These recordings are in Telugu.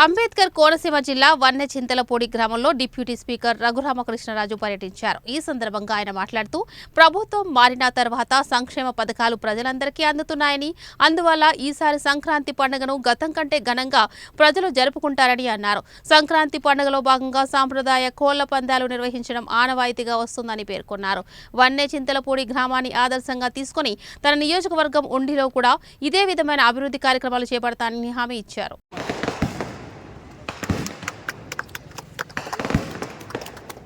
అంబేద్కర్ కోనసీమ జిల్లా వన్నెచింతలపూడి గ్రామంలో డిప్యూటీ స్పీకర్ రఘురామకృష్ణరాజు పర్యటించారు. ఈ సందర్భంగా ఆయన మాట్లాడుతూ ప్రభుత్వం మారిన తర్వాత సంక్షేమ పథకాలు ప్రజలందరికీ అందుతున్నాయని, అందువల్ల ఈసారి సంక్రాంతి పండుగను గతం కంటే ఘనంగా ప్రజలు జరుపుకుంటారని అన్నారు. సంక్రాంతి పండుగలో భాగంగా సాంప్రదాయ కోళ్ల పందాలు నిర్వహించడం ఆనవాయితీగా వస్తుందని పేర్కొన్నారు. వన్నెచింతలపూడి గ్రామాన్ని ఆదర్శంగా తీసుకుని తన నియోజకవర్గం ఉండిలో కూడా ఇదే విధమైన అభివృద్ధి కార్యక్రమాలు చేపడతానని హామీ ఇచ్చారు.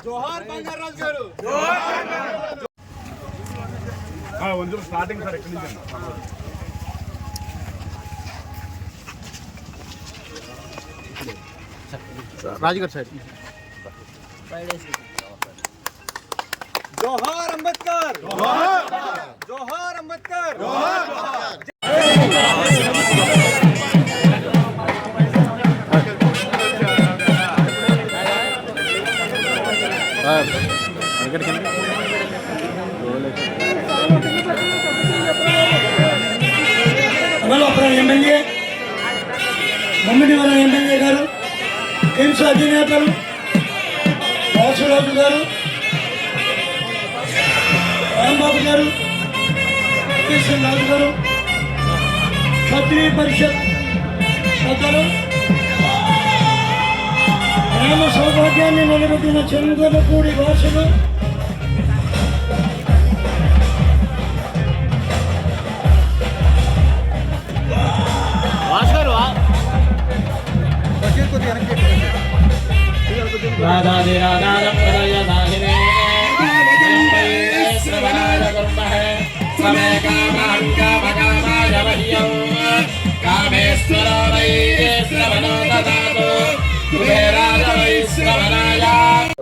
जोहार బంగారాజు గారు जोहार ಒಂದು స్టార్టింగ్ సార్ ఎక్కడి నుంచి రాజుగారు సైడ్ जोहार అంబేద్కర్ जोहार అంబేద్కర్ అమలాపురం ఎమ్మెల్యే మమ్మిడివరం ఎమ్మెల్యే గారు, కిమ్స్ అధినేతలు వాసురాజు గారు, రాంబాబు గారు, రాజు గారు, క్షత్రియ పరిషత్ సభ్యులు, గ్రామ సౌభాగ్యాన్ని నిలబెట్టిన చంద్రపూడి వాసులు,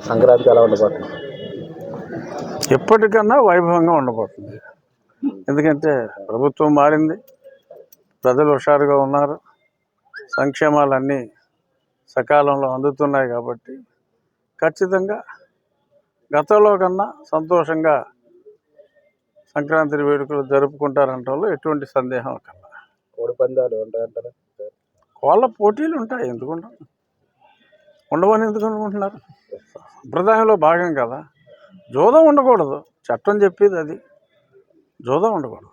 సంక్రాంతి ఎలా ఉండబోతుంది? ఎప్పటికన్నా వైభవంగా ఉండబోతుంది. ఎందుకంటే ప్రభుత్వం మారింది, ప్రజలు హుషారుగా ఉన్నారు, సంక్షేమాలన్నీ సకాలంలో అందుతున్నాయి. కాబట్టి ఖచ్చితంగా గతంలో కన్నా సంతోషంగా సంక్రాంతి వేడుకలు జరుపుకుంటారంటలో ఎటువంటి సందేహం కన్నా. కోడి పందాలు ఉంటాయంటారా? కోళ్ళ పోటీలు ఉంటాయి, ఎందుకుంటాం, ఉండవని ఎందుకు అనుకుంటున్నారు? సంప్రదాయంలో భాగం కదా. జూదం ఉండకూడదు, చట్టం చెప్పేది అది. జూదం ఉండకూడదు.